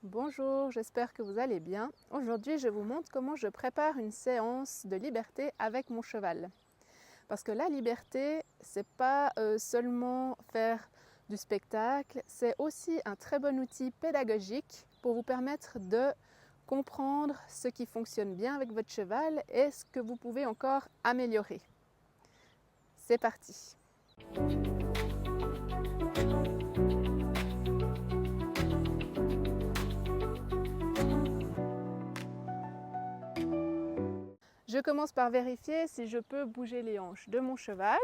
Bonjour, j'espère que vous allez bien. Aujourd'hui, je vous montre comment je prépare une séance de liberté avec mon cheval. Parce que la liberté, c'est pas seulement faire du spectacle, c'est aussi un très bon outil pédagogique pour vous permettre de comprendre ce qui fonctionne bien avec votre cheval et ce que vous pouvez encore améliorer. C'est parti! Je commence par vérifier si je peux bouger les hanches de mon cheval,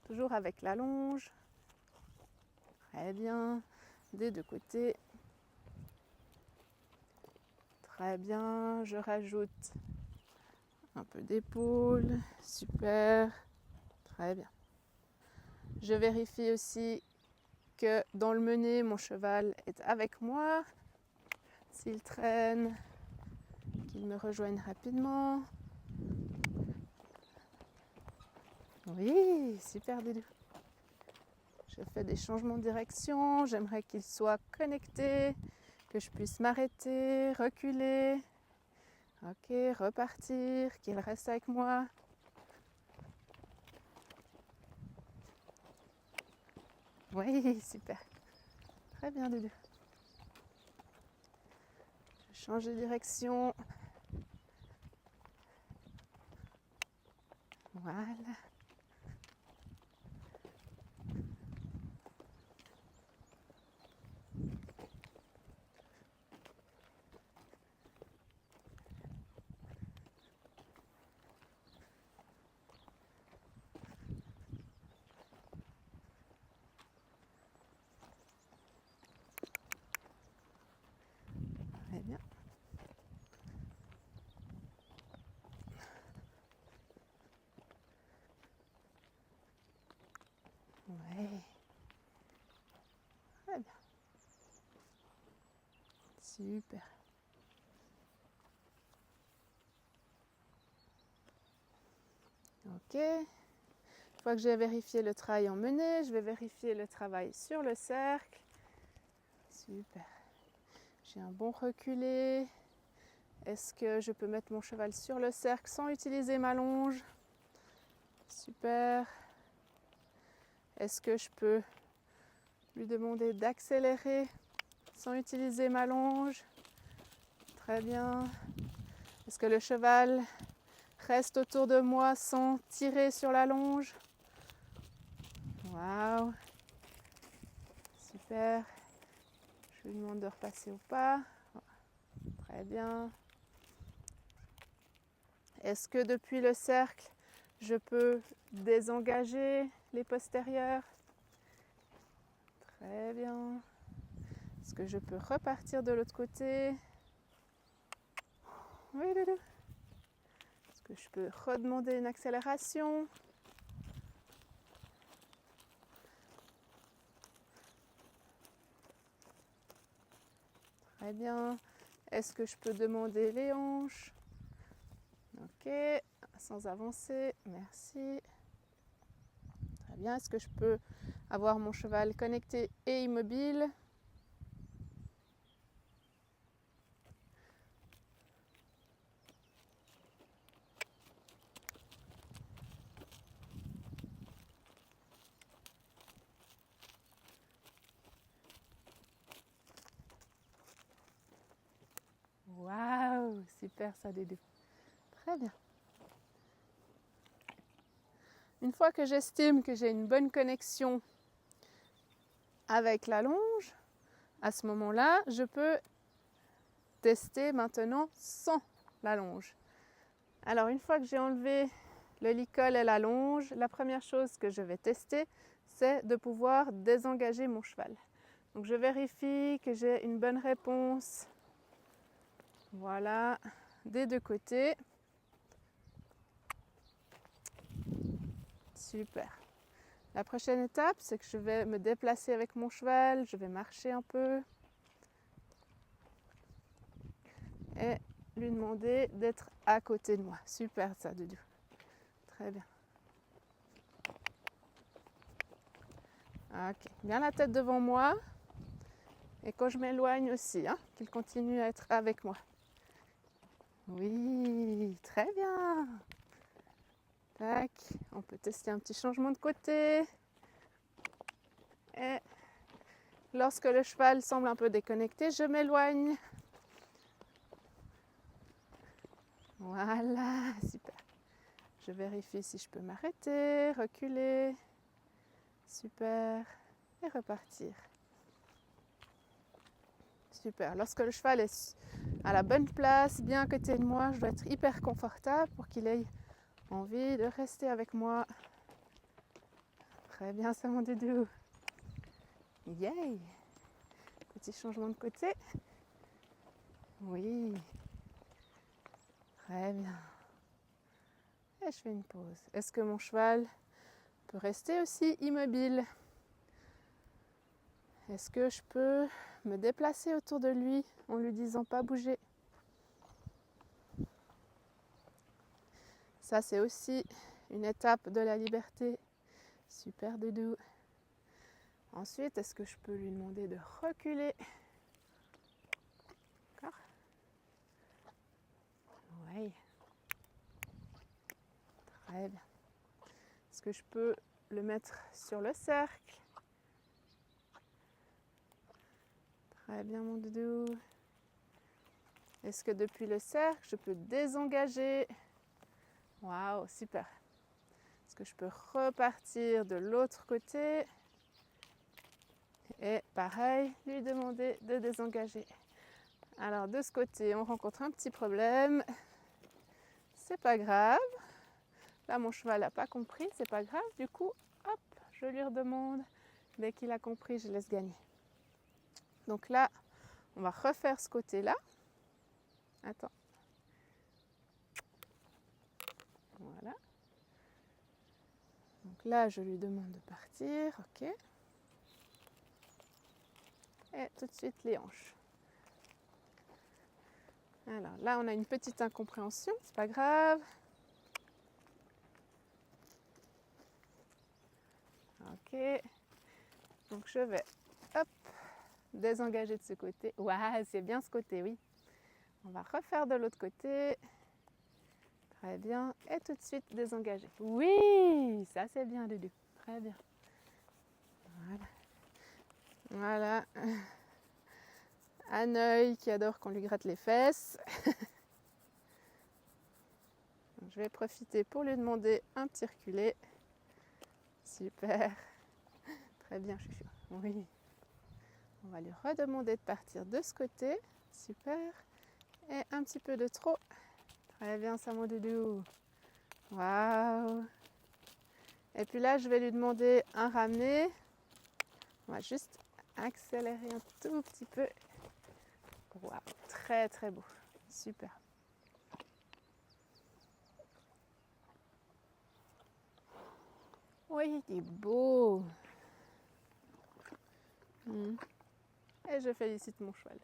toujours avec la longe. Très bien, des deux côtés. Très bien, je rajoute un peu d'épaule, super, très bien. Je vérifie aussi que dans le mené, mon cheval est avec moi. S'il traîne, qu'il me rejoigne rapidement. Oui, super Doudou. Je fais des changements de direction, j'aimerais qu'il soit connecté, que je puisse m'arrêter, reculer. Ok, repartir, qu'il reste avec moi. Oui, super. Très bien Doudou. Je change de direction. Voilà. Très bien. Ouais. Très bien. Super. Ok. Une fois que j'ai vérifié le travail en mené, je vais vérifier le travail sur le cercle. Super. J'ai un bon reculé. Est-ce que je peux mettre mon cheval sur le cercle sans utiliser ma longe? Super. Est-ce que je peux lui demander d'accélérer sans utiliser ma longe? Très bien. Est-ce que le cheval reste autour de moi sans tirer sur la longe? Waouh. Super. Je lui demande de repasser au pas. Très bien. Est-ce que depuis le cercle, je peux désengager les postérieurs? Très bien. Est-ce que je peux repartir de l'autre côté? Oui, Doudou. Est-ce que je peux redemander une accélération? Très bien. Est-ce que je peux demander les hanches? Ok, sans avancer, merci. Très bien, est-ce que je peux avoir mon cheval connecté et immobile? Waouh, super ça Doudou. Très bien. Une fois que j'estime que j'ai une bonne connexion avec la longe, à ce moment-là, je peux tester maintenant sans la longe. Alors une fois que j'ai enlevé le licol et la longe, la première chose que je vais tester, c'est de pouvoir désengager mon cheval. Donc je vérifie que j'ai une bonne réponse. Voilà, des deux côtés. Super. La prochaine étape, c'est que je vais me déplacer avec mon cheval, je vais marcher un peu et lui demander d'être à côté de moi. Super ça, Doudou. Très bien. Ok, bien la tête devant moi. Et quand je m'éloigne aussi, hein, qu'il continue à être avec moi. Oui, très bien. Tac, on peut tester un petit changement de côté. Et lorsque le cheval semble un peu déconnecté, je m'éloigne. Voilà, super. Je vérifie si je peux m'arrêter, reculer. Super. Et repartir. Super. Lorsque le cheval est à la bonne place, bien à côté de moi, je dois être hyper confortable pour qu'il ait envie de rester avec moi. Très bien, ça mon doudou. Yay! Petit changement de côté. Oui. Très bien. Et je fais une pause. Est-ce que mon cheval peut rester aussi immobile? Est-ce que je peux me déplacer autour de lui en lui disant pas bouger? Ça, c'est aussi une étape de la liberté. Super doudou. Ensuite, est-ce que je peux lui demander de reculer? D'accord? Oui. Très bien. Est-ce que je peux le mettre sur le cercle? Très bien, mon doudou. Est-ce que depuis le cercle, je peux désengager? Waouh, super. Est-ce que je peux repartir de l'autre côté? Et pareil, lui demander de désengager. Alors de ce côté, on rencontre un petit problème. C'est pas grave. Là, mon cheval n'a pas compris, c'est pas grave. Du coup, hop, je lui redemande. Dès qu'il a compris, je laisse gagner. Donc là, on va refaire ce côté-là. Attends. Voilà. Donc là, je lui demande de partir. Ok. Et tout de suite, les hanches. Alors là, on a une petite incompréhension. C'est pas grave. Ok. Donc je vais, hop, désengager de ce côté. Waouh, c'est bien ce côté, oui. On va refaire de l'autre côté. Très bien. Et tout de suite désengager. Oui, ça c'est bien, Doudou. Très bien. Voilà. Voilà. Un œil qui adore qu'on lui gratte les fesses. Je vais profiter pour lui demander un petit reculé. Super. Très bien, chouchou. Oui. On va lui redemander de partir de ce côté. Super. Et un petit peu de trop. Très bien, ça mon doudou. Waouh. Et puis là, je vais lui demander un ramené. On va juste accélérer un tout petit peu. Waouh, très très beau. Super. Oui, il est beau. Et je félicite mon cheval.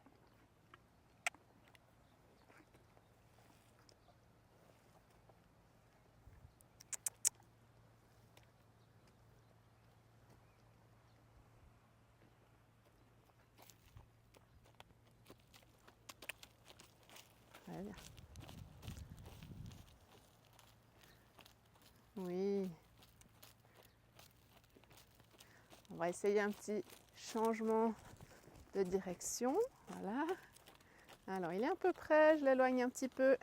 Très bien. Oui. On va essayer un petit changement de direction. Voilà. Alors, il est un peu près, je l'éloigne un petit peu.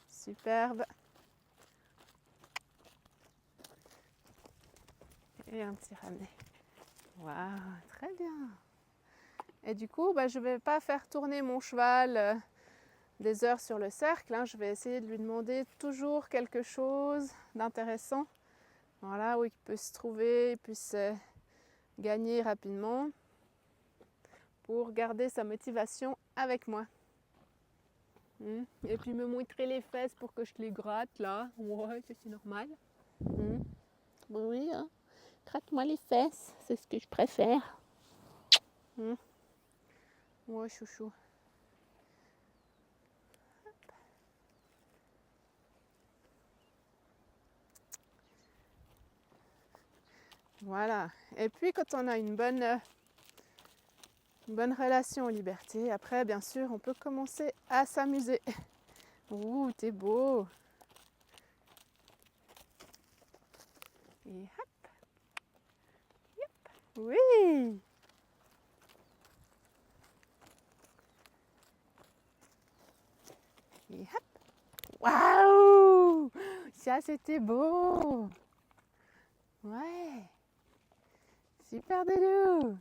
Superbe. Et un petit ramené. Waouh, très bien. Et du coup, je ne vais pas faire tourner mon cheval des heures sur le cercle. Hein. Je vais essayer de lui demander toujours quelque chose d'intéressant. Voilà, où il peut se trouver, il puisse gagner rapidement pour garder sa motivation avec moi. Et puis me montrer les fesses pour que je les gratte là. Ouais, c'est normal. Oui, hein. Gratte-moi les fesses, c'est ce que je préfère. Ouais, chouchou. Voilà. Et puis quand on a une bonne relation aux libertés, après bien sûr on peut commencer à s'amuser. Ouh, t'es beau. Et hop. Yep. Oui. Et hop. Waouh! Ça c'était beau. Ouais. Super Doudou.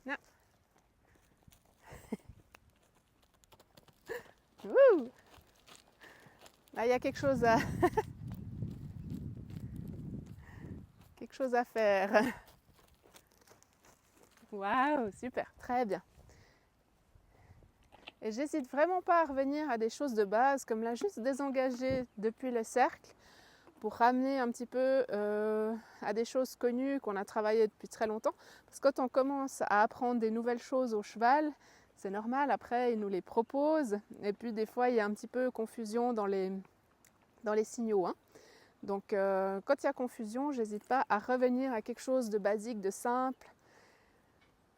Non. Ouh. Là, il y a quelque chose à faire. Waouh, super, très bien. Et j'hésite vraiment pas à revenir à des choses de base, comme là, juste désengager depuis le cercle pour ramener un petit peu à des choses connues qu'on a travaillé depuis très longtemps. Parce que quand on commence à apprendre des nouvelles choses au cheval, c'est normal, après il nous les propose. Et puis des fois, il y a un petit peu confusion dans les signaux. Hein. Donc quand il y a confusion, j'hésite pas à revenir à quelque chose de basique, de simple,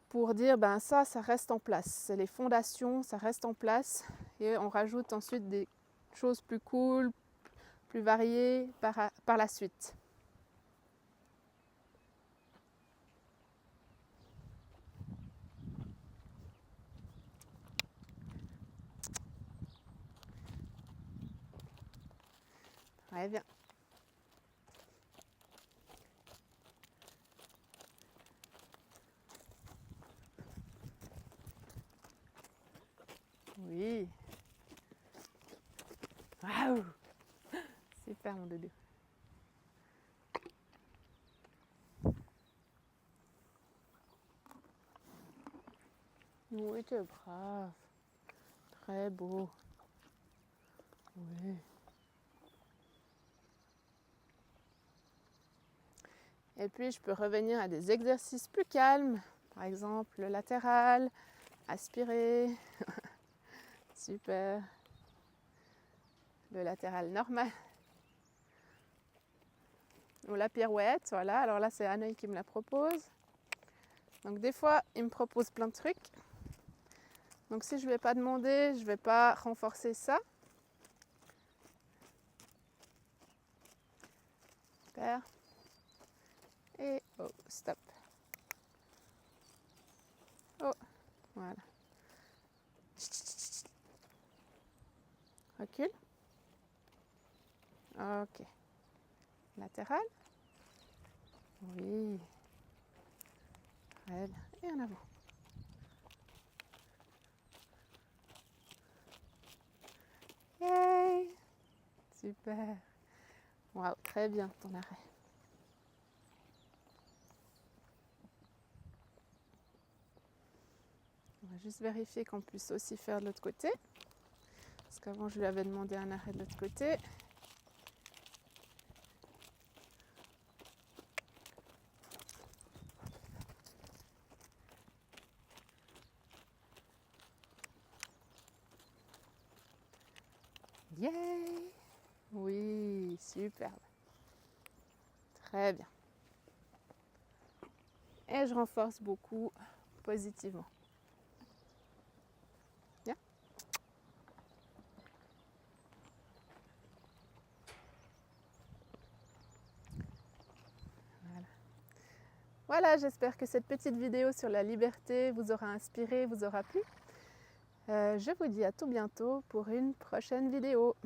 pour dire ben ça reste en place. C'est les fondations, ça reste en place. Et on rajoute ensuite des choses plus cool, plus variées par la suite. Très bien. Oui. Waouh! Super mon doudou. Oui, tu es brave. Très beau. Oui. Et puis je peux revenir à des exercices plus calmes. Par exemple le latéral, aspirer. Super. Le latéral normal. Ou la pirouette, voilà. Alors là, c'est Anaï qui me la propose. Donc des fois, il me propose plein de trucs. Donc si je ne vais pas demander, je ne vais pas renforcer ça. Super. Et oh, stop. Oh, voilà. Recule. Ok. Latéral. Oui. Très bien. Et en avant. Yay! Super. Waouh, très bien ton arrêt. On va juste vérifier qu'on puisse aussi faire de l'autre côté. Parce qu'avant, je lui avais demandé un arrêt de l'autre côté. Yay! Oui, superbe. Très bien. Et je renforce beaucoup positivement. Bien. Voilà, j'espère que cette petite vidéo sur la liberté vous aura inspiré, vous aura plu. Je vous dis à tout bientôt pour une prochaine vidéo.